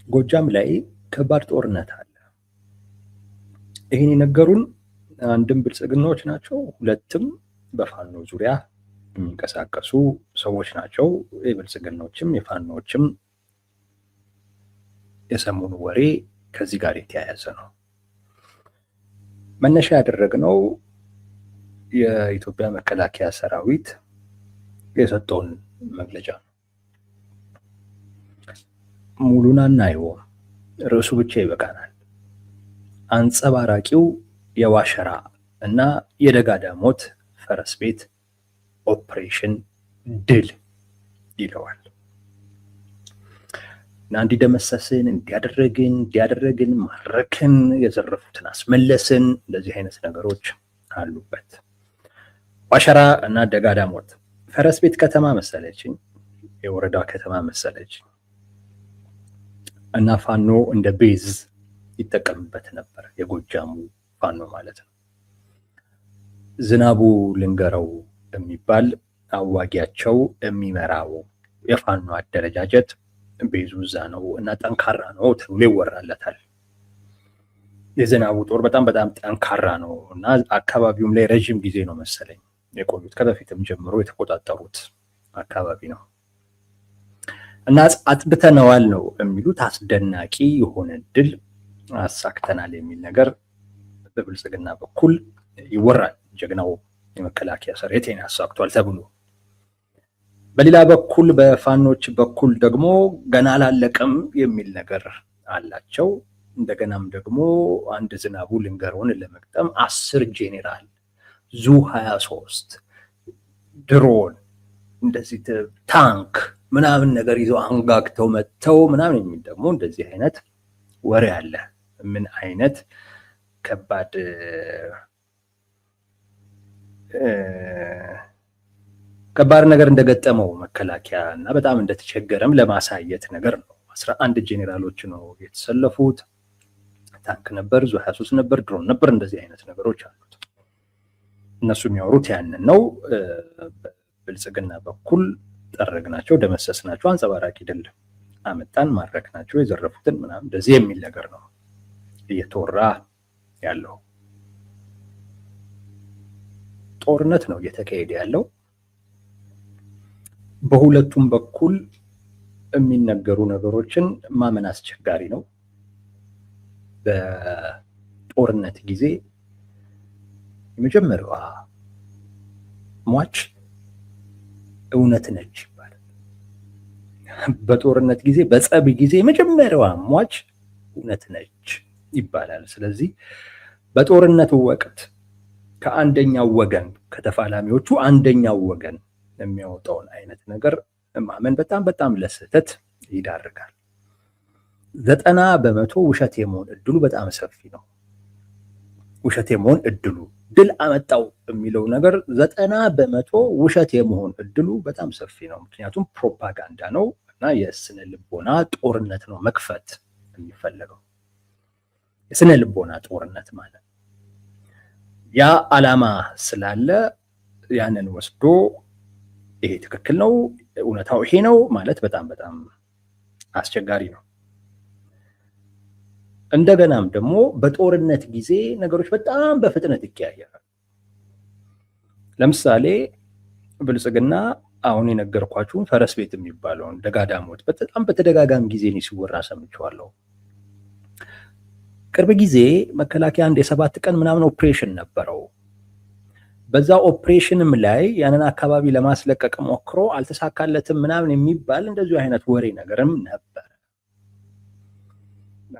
ጎጃም ላይ ከባድ ጦርነት አለ። ይህን የነገሩን አንድም ብልጽግናዎች ናቸው፣ ሁለትም በፋኖ ዙሪያ የሚንቀሳቀሱ ሰዎች ናቸው። የብልጽግናዎችም የፋኖዎችም የሰሞኑ ወሬ ከዚህ ጋር የተያያዘ ነው። መነሻ ያደረግነው የኢትዮጵያ መከላከያ ሰራዊት የሰጠውን መግለጫ ነው። ሙሉን አናየውም፣ ርዕሱ ብቻ ይበቃናል። አንጸባራቂው የዋሸራ እና የደጋዳሞት ፈረስ ቤት ኦፕሬሽን ድል ይለዋል። እና እንዲደመሰስን፣ እንዲያደረግን፣ ማረክን፣ የዘረፉትን አስመለስን፣ እንደዚህ አይነት ነገሮች አሉበት። ዋሸራ እና ደጋዳሞት ፈረስ ቤት ከተማ መሰለችኝ፣ የወረዳ ከተማ መሰለችኝ እና ፋኖ እንደ ቤዝ ይጠቀምበት ነበር። የጎጃሙ ፋኖ ማለት ነው። ዝናቡ ልንገረው የሚባል አዋጊያቸው የሚመራው የፋኖ አደረጃጀት ቤዙ እዛ ነው እና ጠንካራ ነው ተብሎ ይወራለታል። የዝናቡ ጦር በጣም ጠንካራ ነው እና አካባቢውም ላይ ረዥም ጊዜ ነው መሰለኝ የቆዩት፣ ከበፊትም ጀምሮ የተቆጣጠሩት አካባቢ ነው እና አጽድተነዋል ነው የሚሉት። አስደናቂ የሆነ ድል አሳክተናል የሚል ነገር በብልጽግና በኩል ይወራል። ጀግናው የመከላከያ ሰራዊት አሳክቷል ተብሎ፣ በሌላ በኩል በፋኖች በኩል ደግሞ ገና አላለቀም የሚል ነገር አላቸው። እንደገናም ደግሞ አንድ ዝናቡ ልንገረውን ለመግጠም 10 ጄኔራል ዙ 23 ድሮን እንደዚህ ታንክ ምናምን ነገር ይዘው አንጋግተው መጥተው ምናምን የሚል ደግሞ እንደዚህ አይነት ወሬ አለ። ምን አይነት ከባድ ነገር እንደገጠመው መከላከያ እና በጣም እንደተቸገረም ለማሳየት ነገር ነው። 11 ጄኔራሎች ነው የተሰለፉት። ታንክ ነበር፣ ዙ 23 ነበር፣ ድሮን ነበር፣ እንደዚህ አይነት ነገሮች አሉት። እነሱ የሚያወሩት ያንን ነው። በብልጽግና በኩል ጠረግናቸው፣ ደመሰስናቸው፣ አንጸባራቂ ድል አመጣን፣ ማረክናቸው፣ የዘረፉትን ምናምን እንደዚህ የሚል ነገር ነው እየተወራ ያለው። ጦርነት ነው እየተካሄደ ያለው። በሁለቱም በኩል የሚነገሩ ነገሮችን ማመን አስቸጋሪ ነው። በጦርነት ጊዜ የመጀመሪያዋ ሟች እውነት ነች ይባላል። በጦርነት ጊዜ፣ በጸብ ጊዜ የመጀመሪያዋ ሟች እውነት ነች ይባላል። ስለዚህ በጦርነቱ ወቅት ከአንደኛው ወገን ከተፋላሚዎቹ አንደኛው ወገን የሚያወጣውን አይነት ነገር ማመን በጣም ለስህተት ይዳርጋል። 90% ውሸት የመሆን እድሉ በጣም ሰፊ ነው። ውሸት የመሆን እድሉ ድል አመጣው የሚለው ነገር 90% ውሸት የመሆን እድሉ በጣም ሰፊ ነው። ምክንያቱም ፕሮፓጋንዳ ነው እና የስነ ልቦና ጦርነት ነው መክፈት የሚፈለገው። የስነ ልቦና ጦርነት ማለት ያ ዓላማ ስላለ ያንን ወስዶ ይሄ ትክክል ነው፣ እውነታው ይሄ ነው ማለት በጣም አስቸጋሪ ነው። እንደገናም ደግሞ በጦርነት ጊዜ ነገሮች በጣም በፍጥነት ይቀያየራሉ። ለምሳሌ ብልጽግና አሁን የነገርኳችሁን ፈረስ ቤት የሚባለውን ደጋዳሞት በጣም በተደጋጋሚ ጊዜ ነው ሲወራ ሰምቼዋለሁ። ቅርብ ጊዜ መከላከያ አንድ የ7 ቀን ምናምን ኦፕሬሽን ነበረው። በዛ ኦፕሬሽንም ላይ ያንን አካባቢ ለማስለቀቅ ሞክሮ አልተሳካለትም ምናምን የሚባል እንደዚሁ አይነት ወሬ ነገርም ነበር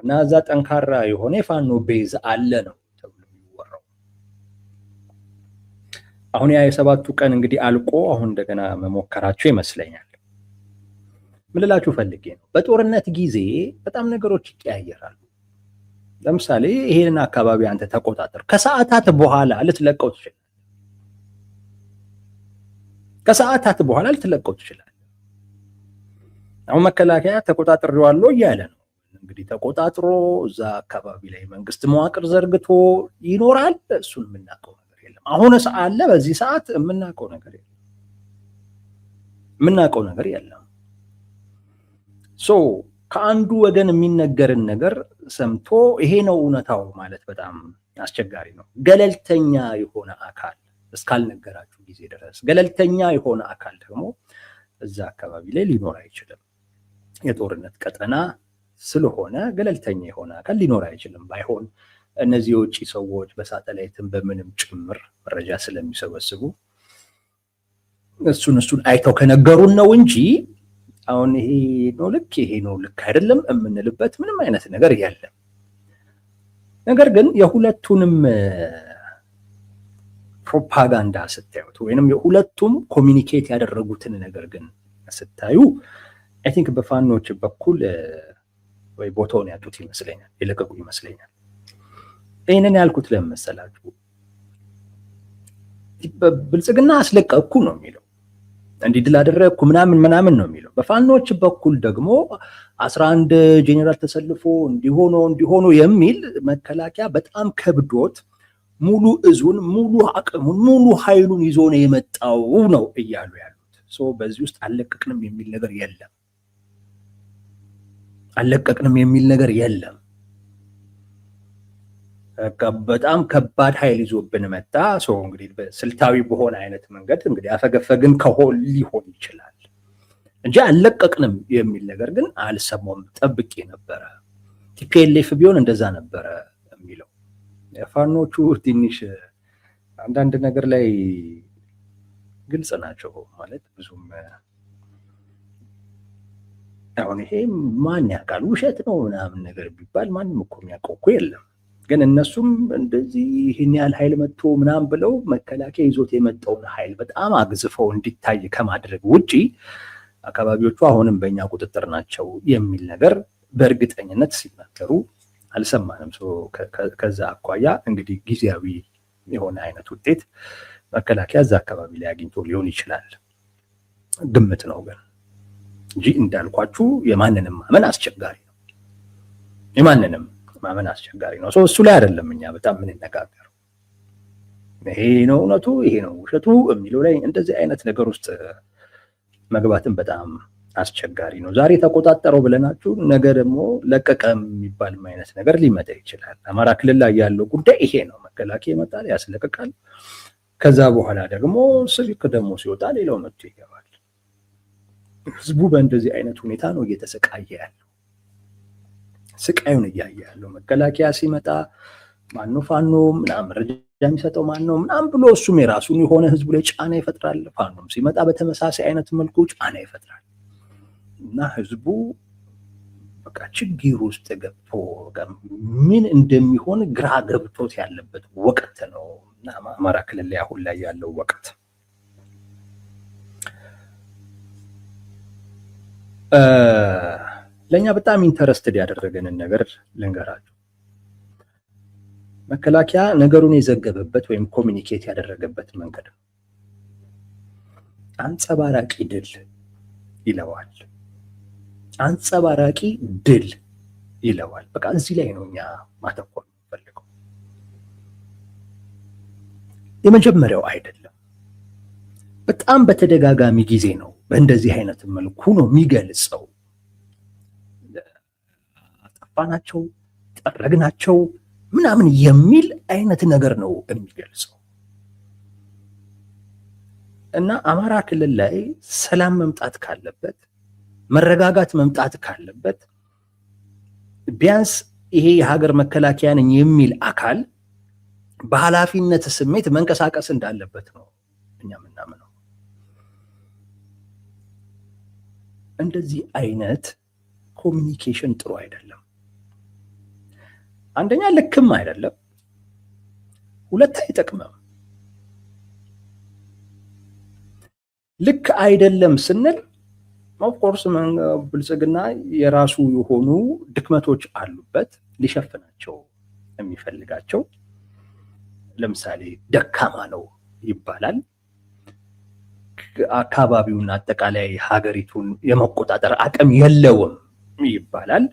እና እዛ ጠንካራ የሆነ የፋኖ ቤዝ አለ ነው ተብሎ የሚወራው። አሁን ያ የ7ቱ ቀን እንግዲህ አልቆ አሁን እንደገና መሞከራቸው ይመስለኛል። ምን ልላችሁ ፈልጌ ነው፣ በጦርነት ጊዜ በጣም ነገሮች ይቀያየራሉ። ለምሳሌ ይሄንን አካባቢ አንተ ተቆጣጠር፣ ከሰዓታት በኋላ ልትለቀው ትችላለህ። ከሰዓታት በኋላ ልትለቀው ትችላለህ። አሁን መከላከያ ተቆጣጥሬዋለሁ እያለ ነው እንግዲህ። ተቆጣጥሮ እዛ አካባቢ ላይ መንግስት መዋቅር ዘርግቶ ይኖራል። እሱን የምናውቀው ነገር የለም። አሁንስ አለ፣ በዚህ ሰዓት የምናውቀው ነገር የለም። ከአንዱ ወገን የሚነገርን ነገር ሰምቶ ይሄ ነው እውነታው ማለት በጣም አስቸጋሪ ነው። ገለልተኛ የሆነ አካል እስካልነገራችሁ ጊዜ ድረስ ገለልተኛ የሆነ አካል ደግሞ እዛ አካባቢ ላይ ሊኖር አይችልም። የጦርነት ቀጠና ስለሆነ ገለልተኛ የሆነ አካል ሊኖር አይችልም። ባይሆን እነዚህ የውጭ ሰዎች በሳተላይትም በምንም ጭምር መረጃ ስለሚሰበስቡ እሱን አይተው ከነገሩን ነው እንጂ አሁን ይሄ ነው ልክ ይሄ ነው ልክ አይደለም የምንልበት ምንም አይነት ነገር የለም። ነገር ግን የሁለቱንም ፕሮፓጋንዳ ስታዩት ወይንም የሁለቱም ኮሚኒኬት ያደረጉትን ነገር ግን ስታዩ አይ ቲንክ በፋኖች በኩል ወይ ቦታውን ያጡት ይመስለኛል፣ የለቀቁ ይመስለኛል። ይህንን ያልኩት ለምን መሰላችሁ? ብልጽግና አስለቀቅኩ ነው የሚለው፣ እንዲህ ድል አደረግኩ ምናምን ነው የሚለው። በፋኖች በኩል ደግሞ 11 ጄኔራል ተሰልፎ እንዲሆኑ የሚል መከላከያ በጣም ከብዶት ሙሉ እዙን ሙሉ አቅሙን ሙሉ ኃይሉን ይዞ ነው የመጣው ነው እያሉ ያሉት። በዚህ ውስጥ አለቀቅንም የሚል ነገር የለም። አለቀቅንም የሚል ነገር የለም። በጣም ከባድ ኃይል ይዞብን መጣ። እንግዲህ ስልታዊ በሆነ አይነት መንገድ እንግዲህ አፈገፈግን ከሆን ሊሆን ይችላል እንጂ አለቀቅንም የሚል ነገር ግን አልሰማም። ጠብቄ ነበረ። ቲፒኤልኤፍ ቢሆን እንደዛ ነበረ የሚለው። ፋኖቹ ትንሽ አንዳንድ ነገር ላይ ግልጽ ናቸው ማለት ብዙም አሁን ይሄ ማን ያውቃል ውሸት ነው ምናምን ነገር ቢባል ማንም እኮ የሚያውቀው እኮ የለም። ግን እነሱም እንደዚህ ይህን ያህል ኃይል መጥቶ ምናምን ብለው መከላከያ ይዞት የመጣውን ኃይል በጣም አግዝፈው እንዲታይ ከማድረግ ውጪ አካባቢዎቹ አሁንም በእኛ ቁጥጥር ናቸው የሚል ነገር በእርግጠኝነት ሲናገሩ አልሰማንም። ከዛ አኳያ እንግዲህ ጊዜያዊ የሆነ አይነት ውጤት መከላከያ እዛ አካባቢ ላይ አግኝቶ ሊሆን ይችላል፣ ግምት ነው ግን እንጂ እንዳልኳችሁ የማንንም ማመን አስቸጋሪ ነው። የማንንም ማመን አስቸጋሪ ነው። እሱ ላይ አይደለም እኛ በጣም የምንነጋገረው። ይሄ ነው እውነቱ ይሄ ነው ውሸቱ የሚለው ላይ እንደዚህ አይነት ነገር ውስጥ መግባትን በጣም አስቸጋሪ ነው። ዛሬ ተቆጣጠረው ብለናችሁ ነገ ደግሞ ለቀቀ የሚባል አይነት ነገር ሊመጣ ይችላል። አማራ ክልል ላይ ያለው ጉዳይ ይሄ ነው። መከላከያ ይመጣል፣ ያስለቅቃል። ከዛ በኋላ ደግሞ ስልክ ደግሞ ሲወጣ ሌላው መጥቶ ይገባል። ህዝቡ በእንደዚህ አይነት ሁኔታ ነው እየተሰቃየ ያለው። ስቃዩን እያየ ያለው መከላከያ ሲመጣ ማነው ፋኖ ምናምን መረጃ የሚሰጠው ማነው ምናምን ብሎ እሱም የራሱን የሆነ ህዝቡ ላይ ጫና ይፈጥራል። ፋኖም ሲመጣ በተመሳሳይ አይነት መልኩ ጫና ይፈጥራል እና ህዝቡ በቃ ችግር ውስጥ ገብቶ ምን እንደሚሆን ግራ ገብቶት ያለበት ወቅት ነው እና አማራ ክልል ላይ አሁን ላይ ያለው ወቅት ለኛ በጣም ኢንተረስትድ ያደረገንን ነገር ልንገራችሁ። መከላከያ ነገሩን የዘገበበት ወይም ኮሚኒኬት ያደረገበት መንገድ ነው። አንጸባራቂ ድል ይለዋል። አንጸባራቂ ድል ይለዋል። በቃ እዚህ ላይ ነው እኛ ማተኮር የምንፈልገው። የመጀመሪያው አይደለም። በጣም በተደጋጋሚ ጊዜ ነው በእንደዚህ አይነት መልኩ ነው የሚገልጸው። አጠፋናቸው፣ ጠረግናቸው ምናምን የሚል አይነት ነገር ነው የሚገልጸው እና አማራ ክልል ላይ ሰላም መምጣት ካለበት መረጋጋት መምጣት ካለበት ቢያንስ ይሄ የሀገር መከላከያ ነኝ የሚል አካል በኃላፊነት ስሜት መንቀሳቀስ እንዳለበት ነው እኛ የምናምነው። እንደዚህ አይነት ኮሚኒኬሽን ጥሩ አይደለም። አንደኛ ልክም አይደለም፣ ሁለት አይጠቅምም። ልክ አይደለም ስንል ኦፍኮርስ ብልጽግና የራሱ የሆኑ ድክመቶች አሉበት ሊሸፍናቸው የሚፈልጋቸው። ለምሳሌ ደካማ ነው ይባላል። አካባቢውን አጠቃላይ ሀገሪቱን የመቆጣጠር አቅም የለውም ይባላል።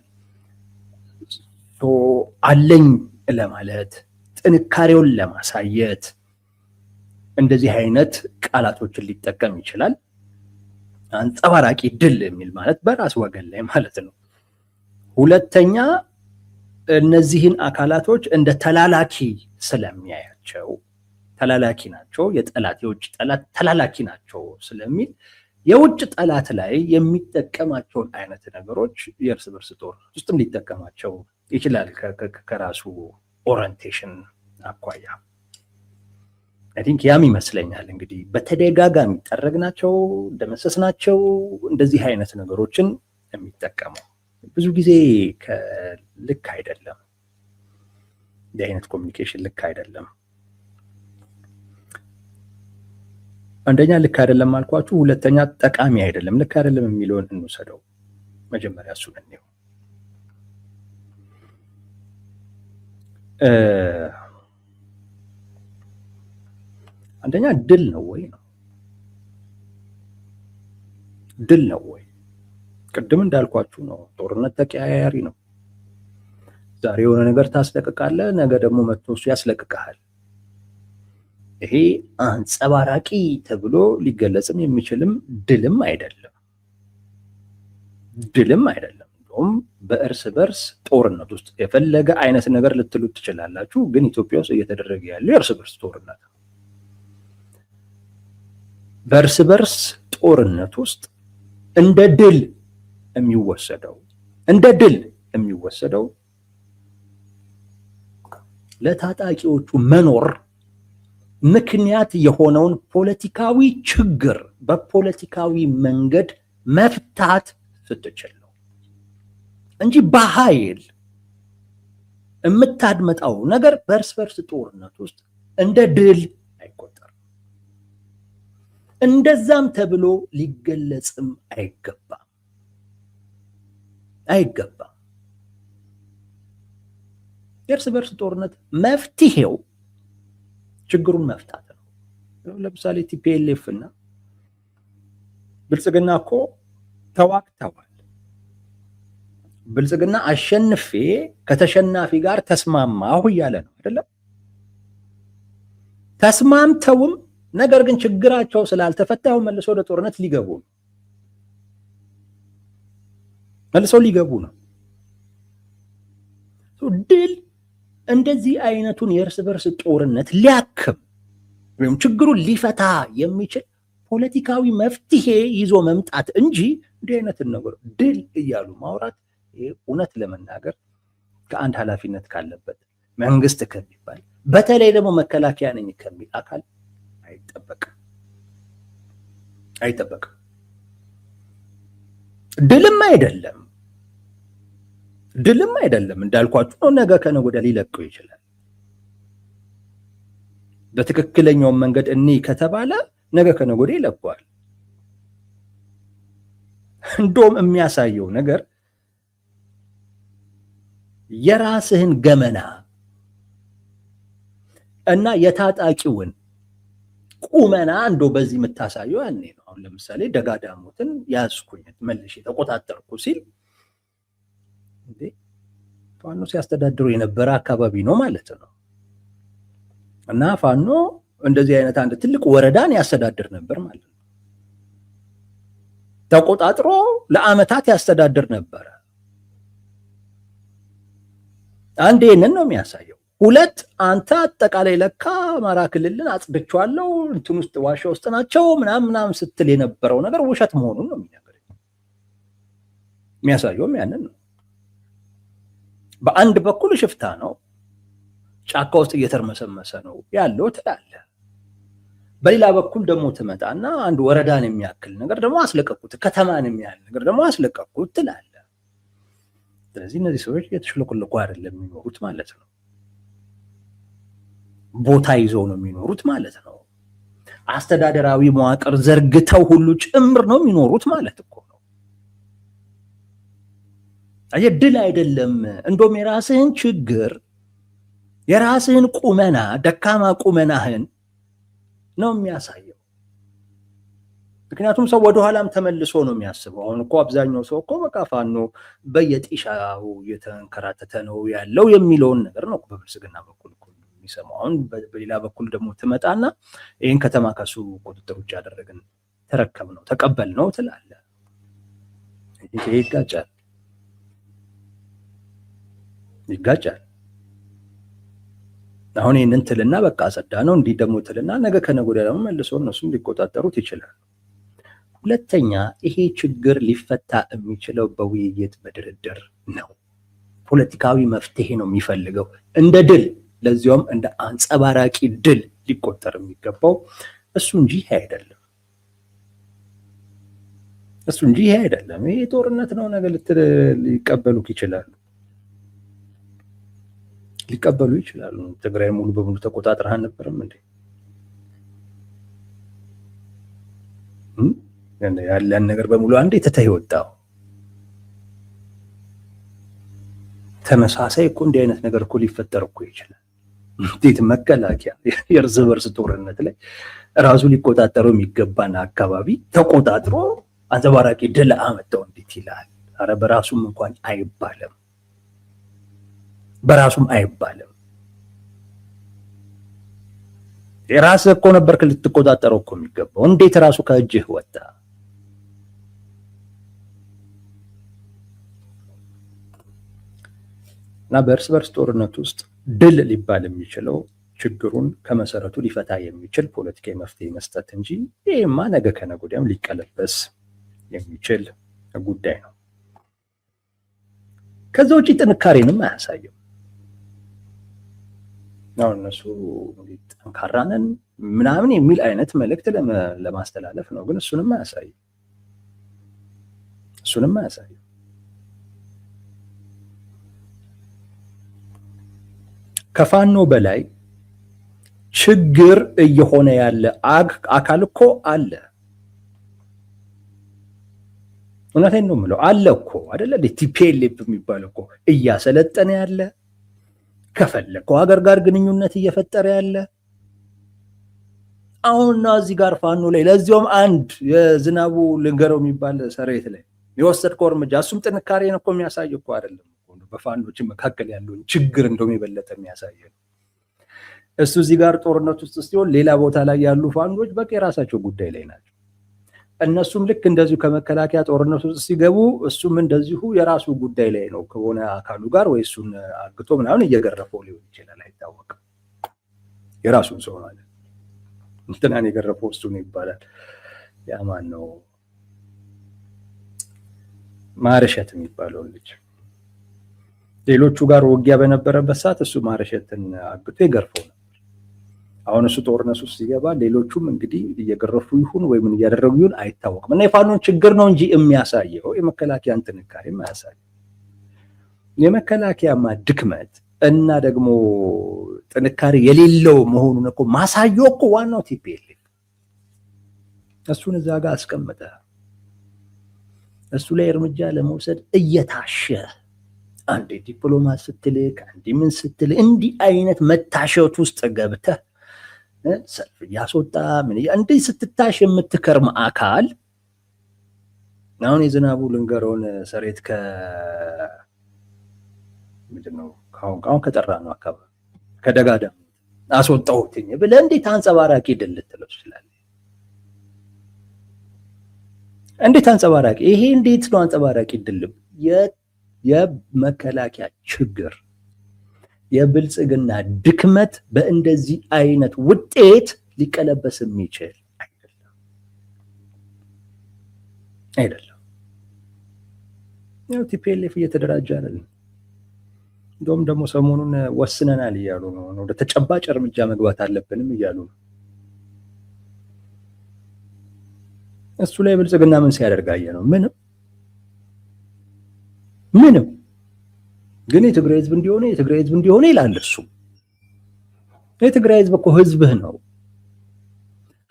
አለኝ ለማለት ጥንካሬውን ለማሳየት እንደዚህ አይነት ቃላቶችን ሊጠቀም ይችላል። አንጸባራቂ ድል የሚል ማለት በራስ ወገን ላይ ማለት ነው። ሁለተኛ እነዚህን አካላቶች እንደ ተላላኪ ስለሚያያቸው ተላላኪ ናቸው፣ የጠላት የውጭ ጠላት ተላላኪ ናቸው ስለሚል የውጭ ጠላት ላይ የሚጠቀማቸውን አይነት ነገሮች የእርስ በርስ ጦርነት ውስጥም ሊጠቀማቸው ይችላል። ከራሱ ኦሪንቴሽን አኳያ አይ ቲንክ ያም ይመስለኛል እንግዲህ በተደጋጋሚ ጠረግናቸው፣ ደመሰስናቸው እንደዚህ አይነት ነገሮችን የሚጠቀመው ብዙ ጊዜ ልክ አይደለም። እንዲህ አይነት ኮሚኒኬሽን ልክ አይደለም። አንደኛ ልክ አይደለም አልኳችሁ፣ ሁለተኛ ጠቃሚ አይደለም። ልክ አይደለም የሚለውን እንውሰደው። መጀመሪያ እሱን እንየው። አንደኛ ድል ነው ወይ ነው? ድል ነው ወይ? ቅድም እንዳልኳችሁ ነው። ጦርነት ተቀያያሪ ነው። ዛሬ የሆነ ነገር ታስለቅቃለህ፣ ነገ ደግሞ መጥቶ እሱ ያስለቅቅሃል። ይሄ አንጸባራቂ ተብሎ ሊገለጽም የሚችልም ድልም አይደለም። ድልም አይደለም። እንደውም በእርስ በርስ ጦርነት ውስጥ የፈለገ አይነት ነገር ልትሉት ትችላላችሁ፣ ግን ኢትዮጵያ ውስጥ እየተደረገ ያለው የእርስ በርስ ጦርነት ነው። በእርስ በርስ ጦርነት ውስጥ እንደ ድል የሚወሰደው ለታጣቂዎቹ መኖር ምክንያት የሆነውን ፖለቲካዊ ችግር በፖለቲካዊ መንገድ መፍታት ስትችል ነው እንጂ በኃይል የምታድመጣው ነገር በእርስ በርስ ጦርነት ውስጥ እንደ ድል አይቆጠርም። እንደዛም ተብሎ ሊገለጽም አይገባም። የእርስ በርስ ጦርነት መፍትሄው ችግሩን መፍታት ነው። ለምሳሌ ቲፒኤልኤፍ እና ብልጽግና እኮ ተዋግተዋል። ብልጽግና አሸንፌ ከተሸናፊ ጋር ተስማማሁ እያለ ነው አይደለም? ተስማምተውም ነገር ግን ችግራቸው ስላልተፈታው መልሶ ወደ ጦርነት ሊገቡ ነው። ድል እንደዚህ አይነቱን የእርስ በርስ ጦርነት ሊያክም ወይም ችግሩን ሊፈታ የሚችል ፖለቲካዊ መፍትሄ ይዞ መምጣት እንጂ እንዲህ አይነትን ነገር ድል እያሉ ማውራት እውነት ለመናገር ከአንድ ኃላፊነት ካለበት መንግስት ከሚባል በተለይ ደግሞ መከላከያ ነኝ ከሚል አካል አይጠበቅም። ድልም አይደለም እንዳልኳችሁ ነው። ነገ ከነገ ወዲያ ሊለቀው ይችላል። በትክክለኛው መንገድ እኔ ከተባለ ነገ ከነገ ወዲያ ይለቀዋል። እንደውም የሚያሳየው ነገር የራስህን ገመና እና የታጣቂውን ቁመና እንደው በዚህ የምታሳየው ያኔ ነው። አሁን ለምሳሌ ደጋዳሞትን ያዝኩኝ መልሼ ተቆጣጠርኩ ሲል እንዴ ፋኖ ሲያስተዳድሩ የነበረ አካባቢ ነው ማለት ነው። እና ፋኖ እንደዚህ አይነት አንድ ትልቅ ወረዳን ያስተዳድር ነበር ማለት ነው። ተቆጣጥሮ ለአመታት ያስተዳድር ነበረ። አንድ ይህንን ነው የሚያሳየው። ሁለት አንተ አጠቃላይ ለካ አማራ ክልልን አጽድቼዋለሁ እንትን ውስጥ ዋሻ ውስጥ ናቸው ምናምን ስትል የነበረው ነገር ውሸት መሆኑን ነው የሚያሳየውም ያንን ነው። በአንድ በኩል ሽፍታ ነው፣ ጫካ ውስጥ እየተርመሰመሰ ነው ያለው ትላለህ። በሌላ በኩል ደግሞ ትመጣና አንድ ወረዳን የሚያክል ነገር ደግሞ አስለቀቁት፣ ከተማን የሚያህል ነገር ደግሞ አስለቀቁት ትላለህ። ስለዚህ እነዚህ ሰዎች እየተሽለኮለኩ አይደለም የሚኖሩት ማለት ነው። ቦታ ይዘው ነው የሚኖሩት ማለት ነው። አስተዳደራዊ መዋቅር ዘርግተው ሁሉ ጭምር ነው የሚኖሩት ማለት እኮ ነው። አየህ፣ ድል አይደለም። እንደውም የራስህን ችግር የራስህን ቁመና ደካማ ቁመናህን ነው የሚያሳየው። ምክንያቱም ሰው ወደኋላም ተመልሶ ነው የሚያስበው። አሁን እኮ አብዛኛው ሰው እኮ በቃ ፋኖ በየጢሻው እየተንከራተተ ነው ያለው የሚለውን ነገር ነው በብልጽግና በኩል የሚሰማው። አሁን በሌላ በኩል ደግሞ ትመጣና ይህን ከተማ ከሱ ቁጥጥር ውጭ ያደረግን ተረከብ ነው ተቀበል ነው ትላለህ። ይሄ ይጋጫል። ይጋጫል። አሁን ይህንን ትልና በቃ አጸዳ ነው እንዲህ ደግሞ ትልና ነገ ከነገ ወዲያ ደግሞ መልሶ እነሱም ሊቆጣጠሩት ይችላል። ሁለተኛ ይሄ ችግር ሊፈታ የሚችለው በውይይት በድርድር ነው። ፖለቲካዊ መፍትሄ ነው የሚፈልገው እንደ ድል፣ ለዚያውም እንደ አንጸባራቂ ድል ሊቆጠር የሚገባው እሱ እንጂ ይሄ አይደለም። እሱ እንጂ ይሄ አይደለም። ይሄ ጦርነት ነው ነገ ሊቀበሉት ይችላሉ። ሊቀበሉ ይችላሉ። ትግራይ ሙሉ በሙሉ ተቆጣጥረህ አልነበረም እንዴ? ያለን ነገር በሙሉ አንዴ ትተህ ወጣው። ተመሳሳይ እኮ እንዲህ አይነት ነገር እኮ ሊፈጠር እኮ ይችላል። እንዴት መከላከያ የእርስ በርስ ጦርነት ላይ ራሱ ሊቆጣጠረው የሚገባን አካባቢ ተቆጣጥሮ አንጸባራቂ ድል አመጣው እንዴት ይላል? አረ በራሱም እንኳን አይባልም። በራሱም አይባልም። የራስህ እኮ ነበርክ ልትቆጣጠረው እኮ የሚገባው። እንዴት ራሱ ከእጅህ ወጣ? እና በእርስ በርስ ጦርነት ውስጥ ድል ሊባል የሚችለው ችግሩን ከመሰረቱ ሊፈታ የሚችል ፖለቲካዊ መፍትሄ መስጠት እንጂ ይህማ ነገ ከነገ ወዲያም ሊቀለበስ የሚችል ጉዳይ ነው። ከዛ ውጭ ጥንካሬንም አያሳይም። አሁን እነሱ ጠንካራ ነን ምናምን የሚል አይነት መልእክት ለማስተላለፍ ነው፣ ግን እሱንም አያሳይም። ከፋኖ በላይ ችግር እየሆነ ያለ አካል እኮ አለ። እውነቴን ነው የምለው፣ አለ እኮ አይደለ? ቲፒኤልኤፍ የሚባል እኮ እያሰለጠነ ያለ፣ ከፈለከው ሀገር ጋር ግንኙነት እየፈጠረ ያለ። አሁንና እዚህ ጋር ፋኖ ላይ ለዚያውም አንድ የዝናቡ ልንገረው የሚባል ሰሬት ላይ የወሰድከው እርምጃ እሱም ጥንካሬን እኮ የሚያሳይ እኮ አይደለም። በፋኖች መካከል ያለውን ችግር እንደውም የበለጠ የሚያሳይ ነው። እሱ እዚህ ጋር ጦርነት ውስጥ ሲሆን ሌላ ቦታ ላይ ያሉ ፋኖች በቃ የራሳቸው ጉዳይ ላይ ናቸው። እነሱም ልክ እንደዚሁ ከመከላከያ ጦርነት ውስጥ ሲገቡ እሱም እንደዚሁ የራሱ ጉዳይ ላይ ነው ከሆነ አካሉ ጋር ወይ እሱን አግቶ ምናምን እየገረፈው ሊሆን ይችላል፣ አይታወቅም። የራሱን ሰው ማለት እንትናን የገረፈው እሱ ነው ይባላል። ያ ማን ነው? ማርሸት የሚባለው ልጅ ሌሎቹ ጋር ውጊያ በነበረበት ሰዓት እሱ ማርሸትን አግቶ ይገርፈው ነበር። አሁን እሱ ጦርነት ውስጥ ሲገባ ሌሎቹም እንግዲህ እየገረፉ ይሁን ወይ ምን እያደረጉ ይሁን አይታወቅም። እና የፋኖን ችግር ነው እንጂ የሚያሳየው የመከላከያን ጥንካሬ የማያሳየው። የመከላከያማ ድክመት እና ደግሞ ጥንካሬ የሌለው መሆኑን እኮ ማሳየው እኮ ዋናው ቲፒኤልኤፍ እሱን እዛ ጋር አስቀምጠ እሱ ላይ እርምጃ ለመውሰድ እየታሸ አንዴ ዲፕሎማት ስትልክ አንዴ ምን ስትልክ እንዲህ አይነት መታሸት ውስጥ ገብተህ ሰልፍ እያስወጣ ምን እንዲህ ስትታሽ የምትከርም አካል አሁን የዝናቡ ልንገረውን ሰሬት ምንድነው አሁን ከጠራ ነው አካባቢ ከደጋዳም አስወጣሁትኝ ብለህ እንዴት አንጸባራቂ ድል ልትለው ትችላለህ? እንዴት አንጸባራቂ ይሄ እንዴት ነው አንጸባራቂ ድል? የመከላከያ ችግር የብልጽግና ድክመት በእንደዚህ አይነት ውጤት ሊቀለበስ የሚችል አይደለም። ያው ቲፒኤልኤፍ እየተደራጀ አይደለም። እንደውም ደግሞ ሰሞኑን ወስነናል እያሉ ነው። ወደ ተጨባጭ እርምጃ መግባት አለብንም እያሉ ነው። እሱ ላይ ብልጽግና ምን ሲያደርጋየ ነው? ምንም ግን የትግራይ ህዝብ እንዲሆነ ይላል እሱ። የትግራይ ህዝብ እኮ ህዝብህ ነው።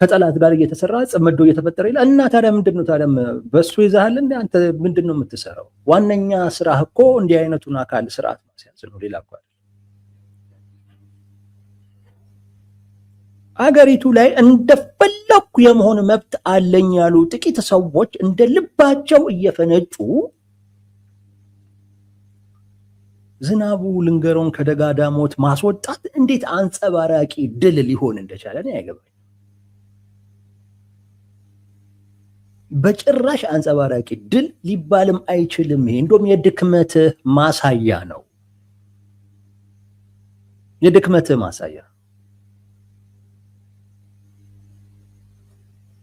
ከጠላት ጋር እየተሰራ ጽመዶ እየተፈጠረ ይላል እና ታዲያ ምንድነው ታዲያ በሱ ይዛሃል እንዴ? አንተ ምንድነው የምትሰራው? ዋነኛ ስራህ እኮ እንዲህ አይነቱን አካል ስርዓት ማስያዝ ነው። ሌላ እኮ አገሪቱ ላይ እንደፈለኩ የመሆን መብት አለኝ ያሉ ጥቂት ሰዎች እንደ ልባቸው እየፈነጩ ዝናቡ ልንገረውን ከደጋዳሞት ማስወጣት እንዴት አንጸባራቂ ድል ሊሆን እንደቻለ ነው አይገባኝ። በጭራሽ አንጸባራቂ ድል ሊባልም አይችልም። ይሄ እንደውም የድክመት ማሳያ ነው። የድክመትህ ማሳያ።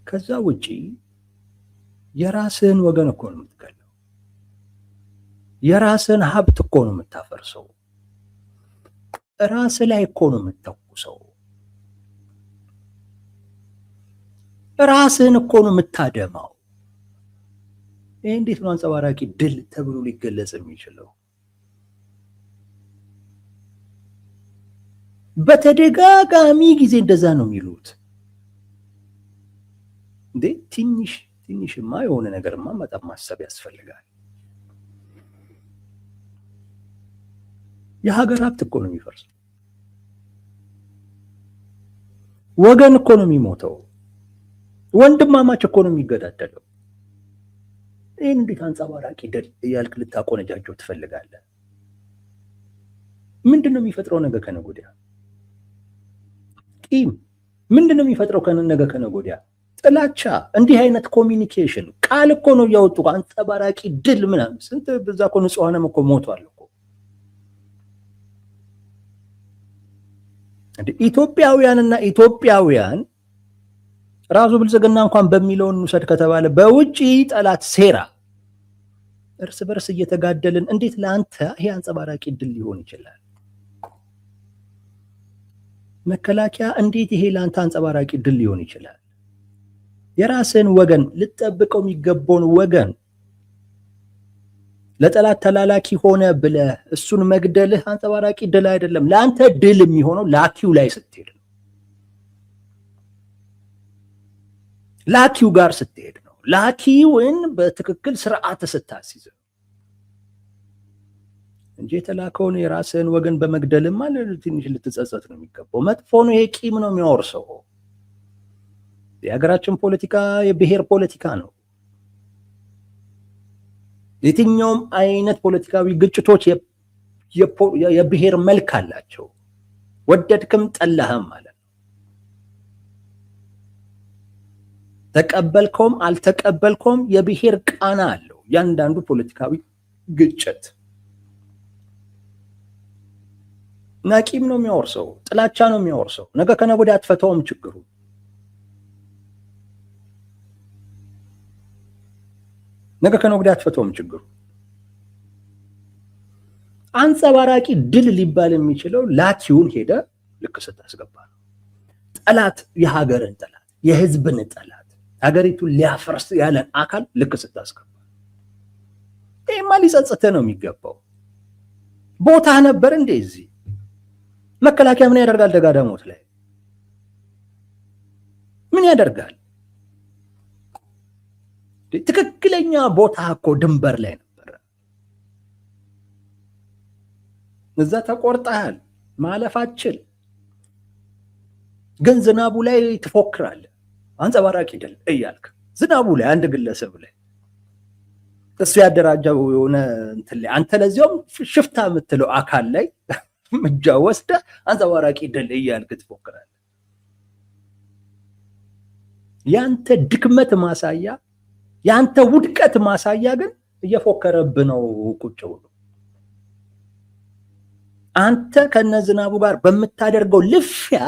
ከዛ ውጪ የራስህን ወገን እኮ ነው የምትገለው። የራስህን ሀብት እኮ ነው የምታፈርሰው። ራስህ ላይ እኮ ነው የምትተኩሰው። ራስህን እኮ ነው የምታደማው። ይህ እንዴት ነው አንጸባራቂ ድል ተብሎ ሊገለጽ የሚችለው? በተደጋጋሚ ጊዜ እንደዛ ነው የሚሉት። እንዴ ትንሽማ የሆነ ነገርማ በጣም ማሰብ ያስፈልጋል። የሀገር ሀብት እኮ ነው የሚፈርሰው። ወገን እኮ ነው የሚሞተው። ወንድማማች እኮ ነው የሚገዳደለው። ይህን እንዴት አንጸባራቂ ድል እያልክ ልታቆነጃቸው ትፈልጋለህ? ምንድን ነው የሚፈጥረው ነገ ከነገ ወዲያ? ቂም ምንድን ነው የሚፈጥረው ነገ ከነገ ወዲያ? ጥላቻ። እንዲህ አይነት ኮሚኒኬሽን ቃል እኮ ነው እያወጡ አንጸባራቂ ድል ምናምን። ስንት በዛ እኮ ንጹሐንም እኮ ሞቷል እኮ። ኢትዮጵያውያንና ኢትዮጵያውያን ራሱ ብልጽግና እንኳን በሚለውን ውሰድ ከተባለ በውጪ ጠላት ሴራ እርስ በርስ እየተጋደልን እንዴት ለአንተ ይሄ አንጸባራቂ ድል ሊሆን ይችላል? መከላከያ እንዴት ይሄ ለአንተ አንጸባራቂ ድል ሊሆን ይችላል? የራስን ወገን ልጠብቀው የሚገባውን ወገን ለጠላት ተላላኪ ሆነ ብለህ እሱን መግደልህ አንጸባራቂ ድል አይደለም። ለአንተ ድል የሚሆነው ላኪው ላይ ስትሄድ ነው። ላኪው ጋር ስትሄድ ነው። ላኪውን በትክክል ስርዓት ስታስይዝ እንጂ የተላከውን የራስህን ወገን በመግደልማ ትንሽ ልትጸጸት ነው የሚገባው። መጥፎ ነው። ይሄ ቂም ነው የሚያወርሰው። የሀገራችን ፖለቲካ የብሔር ፖለቲካ ነው። የትኛውም አይነት ፖለቲካዊ ግጭቶች የብሔር መልክ አላቸው። ወደድክም ጠላህም ማለት ነው። ተቀበልከውም አልተቀበልከውም የብሔር ቃና አለው ያንዳንዱ ፖለቲካዊ ግጭት። ናቂም ነው የሚያወርሰው፣ ጥላቻ ነው የሚያወርሰው። ነገ ከነገ ወዲያ አትፈታውም ችግሩ። ነገ ከነገ ወዲያ አትፈታውም ችግሩ። አንጸባራቂ ድል ሊባል የሚችለው ላኪውን ሄደ ልክ ስታስገባ ነው። ጠላት፣ የሀገርን ጠላት፣ የህዝብን ጠላት፣ ሀገሪቱን ሊያፈርስ ያለን አካል ልክ ስታስገባ ይሄማ ሊጸጽትህ ነው የሚገባው። ቦታ ነበር እንደዚህ። መከላከያ ምን ያደርጋል? ደጋዳሞት ላይ ምን ያደርጋል? ትክክለኛ ቦታ እኮ ድንበር ላይ ነበር። እዛ ተቆርጠሃል፣ ማለፋችል ግን ዝናቡ ላይ ትፎክራለህ። አንጸባራቂ ድል እያልክ ዝናቡ ላይ አንድ ግለሰብ ላይ እሱ ያደራጀው የሆነ እንትን ላይ አንተ ለዚያውም ሽፍታ የምትለው አካል ላይ እርምጃ ወስደህ አንጸባራቂ ድል እያልክ ትፎክራለህ። ያንተ ድክመት ማሳያ፣ ያንተ ውድቀት ማሳያ ግን እየፎከረብህ ነው ቁጭ ብሎ። አንተ ከነዝናቡ ጋር በምታደርገው ልፊያ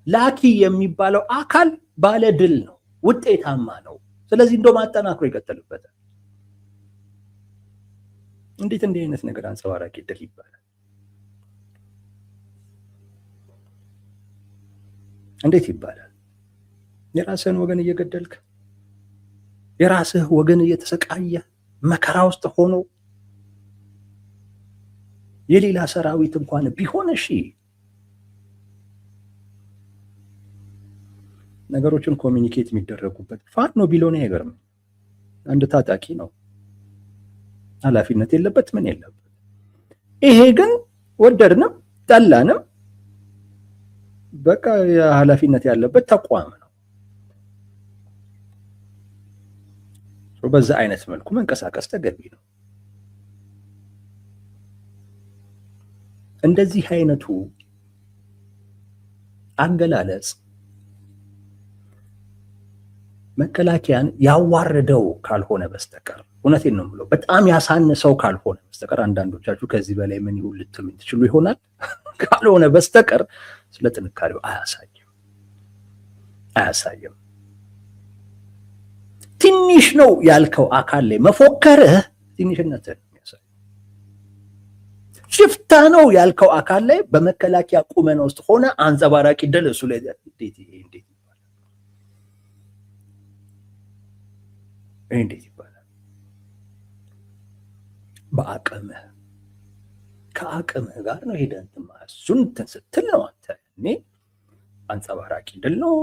ላኪ የሚባለው አካል ባለ ድል ነው፣ ውጤታማ ነው። ስለዚህ እንደውም አጠናክሮ ይቀጥልበታል። እንዴት እንዲህ አይነት ነገር አንጸባራቂ ድል ይባላል? እንዴት ይባላል? የራስህን ወገን እየገደልክ፣ የራስህ ወገን እየተሰቃየ መከራ ውስጥ ሆኖ የሌላ ሰራዊት እንኳን ቢሆን እሺ ነገሮችን ኮሚኒኬት የሚደረጉበት ፋኖ ቢሎን አይገርም። አንድ ታጣቂ ነው፣ ኃላፊነት የለበት ምን የለበት። ይሄ ግን ወደድንም ጠላንም በቃ ኃላፊነት ያለበት ተቋም ነው። በዛ አይነት መልኩ መንቀሳቀስ ተገቢ ነው። እንደዚህ አይነቱ አገላለጽ መከላከያን ያዋረደው ካልሆነ በስተቀር እውነቴን ነው የምለው፣ በጣም ያሳነሰው ካልሆነ በስተቀር አንዳንዶቻችሁ ከዚህ በላይ ምን ይሁን ልትሉ ትችሉ ይሆናል። ካልሆነ በስተቀር ስለ ጥንካሬው አያሳይም። ትንሽ ነው ያልከው አካል ላይ መፎከርህ ትንሽነትን የሚያሳይ፣ ሽፍታ ነው ያልከው አካል ላይ በመከላከያ ቁመና ውስጥ ሆነ አንጸባራቂ ድል እሱ ላይ እንዴት ይባላል? በአቅምህ ከአቅምህ ጋር ነው ሄደህ እንትን እሱን እንትን ስትል ነው አንተ እኔ አንጸባራቂ ድል ነው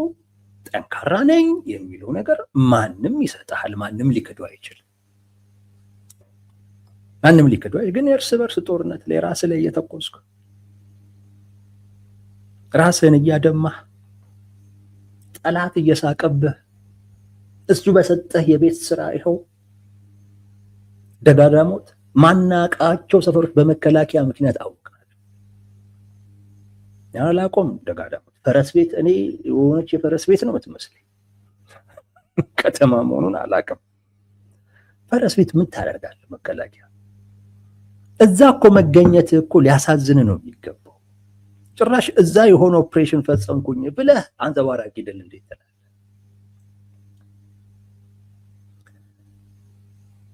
ጠንካራ ነኝ የሚለው ነገር ማንም ይሰጣል። ማንም ሊክዱ አይችልም። ግን የእርስ በርስ ጦርነት ላይ ራስ ላይ እየተኮስኩ ራስህን እያደማህ ጠላት እየሳቀብህ እሱ በሰጠህ የቤት ስራ ይኸው ደጋዳሞት ማናቃቸው ሰፈሮች በመከላከያ ምክንያት አውቀናል። ያላቆም ደጋዳሞት ፈረስ ቤት እኔ የሆነች የፈረስ ቤት ነው የምትመስለኝ። ከተማ መሆኑን አላውቅም። ፈረስ ቤት ምን ታደርጋለህ? መከላከያ እዛ እኮ መገኘት እኮ ሊያሳዝን ነው የሚገባው። ጭራሽ እዛ የሆነ ኦፕሬሽን ፈጸምኩኝ ብለህ አንጸባራቂ ድል እንዴት ትላለህ?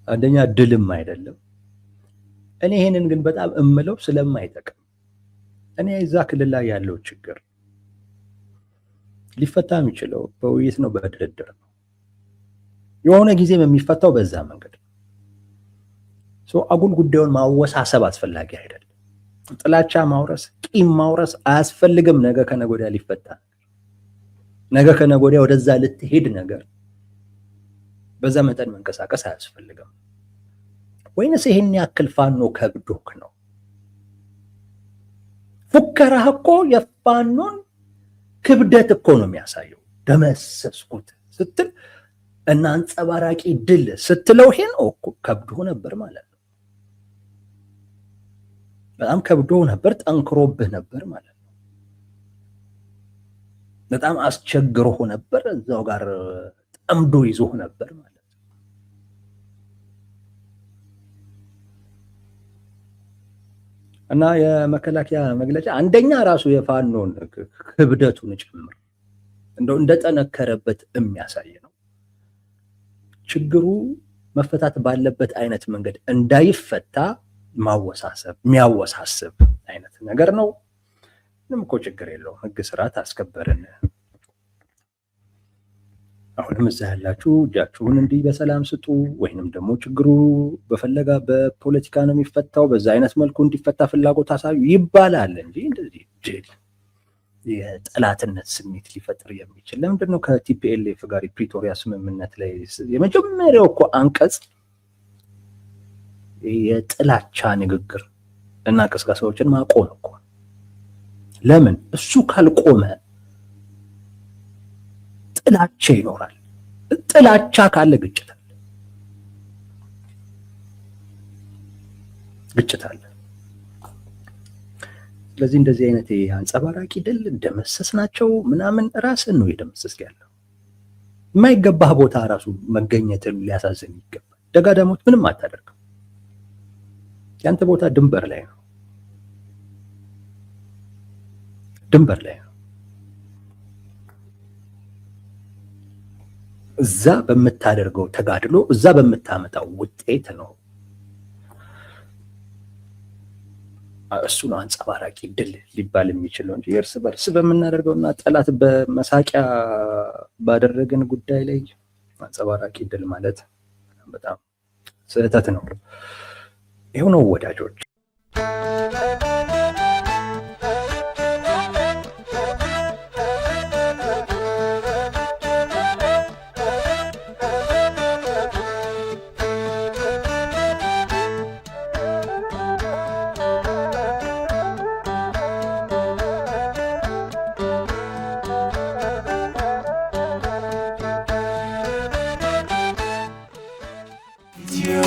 አንደኛ ድልም አይደለም። እኔ ይሄንን ግን በጣም እምለው ስለማይጠቅም እኔ እዛ ክልል ላይ ያለው ችግር ሊፈታ የሚችለው በውይይት ነው፣ በድርድር ነው። የሆነ ጊዜም የሚፈታው በዛ መንገድ ነው። አጉል ጉዳዩን ማወሳሰብ አስፈላጊ አይደለም። ጥላቻ ማውረስ፣ ቂም ማውረስ አያስፈልግም። ነገ ከነገ ወዲያ ሊፈታ ነገ ከነገ ወዲያ ወደዛ ልትሄድ ነገር በዛ መጠን መንቀሳቀስ አያስፈልግም። ወይንስ ይሄን ያክል ፋኖ ከብዶክ ነው? ፉከራህ እኮ የፋኖን ክብደት እኮ ነው የሚያሳየው። ደመሰስኩት ስትል እና አንጸባራቂ ድል ስትለው ይሄን እኮ ከብዶ ነበር ማለት ነው። በጣም ከብዶ ነበር፣ ጠንክሮብህ ነበር ማለት ነው። በጣም አስቸግሮህ ነበር፣ እዛው ጋር ጠምዶ ይዞህ ነበር ማለት ነው። እና የመከላከያ መግለጫ አንደኛ ራሱ የፋኖን ክብደቱን ጭምር እንደው እንደጠነከረበት የሚያሳይ ነው። ችግሩ መፈታት ባለበት አይነት መንገድ እንዳይፈታ የሚያወሳስብ አይነት ነገር ነው። ምንም እኮ ችግር የለውም። ህግ ስርዓት አስከበርን። አሁንም እዛ ያላችሁ እጃችሁን እንዲህ በሰላም ስጡ፣ ወይንም ደግሞ ችግሩ በፈለጋ በፖለቲካ ነው የሚፈታው፣ በዛ አይነት መልኩ እንዲፈታ ፍላጎት አሳዩ ይባላል እንጂ እንደዚህ ጅል የጠላትነት ስሜት ሊፈጥር የሚችል ለምንድን ነው? ከቲፒኤልኤፍ ጋር የፕሪቶሪያ ስምምነት ላይ የመጀመሪያው እኮ አንቀጽ የጥላቻ ንግግር እና ቅስቀሳዎችን ማቆም እኮ። ለምን እሱ ካልቆመ ጥላቻ ይኖራል። ጥላቻ ካለ ግጭት አለ። ስለዚህ እንደዚህ አይነት አንጸባራቂ ድል ደመሰስ ናቸው ምናምን ራስን ነው የደመሰስክ ያለው። የማይገባህ ቦታ ራሱ መገኘትን ሊያሳዝን ይገባል። ደጋዳሞት ምንም አታደርግም። ያንተ ቦታ ድንበር ላይ ነው። እዛ በምታደርገው ተጋድሎ፣ እዛ በምታመጣው ውጤት ነው እሱ ነው አንጸባራቂ ድል ሊባል የሚችለው እንጂ እርስ በርስ በምናደርገውና ጠላት በመሳቂያ ባደረገን ጉዳይ ላይ አንጸባራቂ ድል ማለት በጣም ስህተት ነው። ይሄው ነው ወዳጆች። Yo,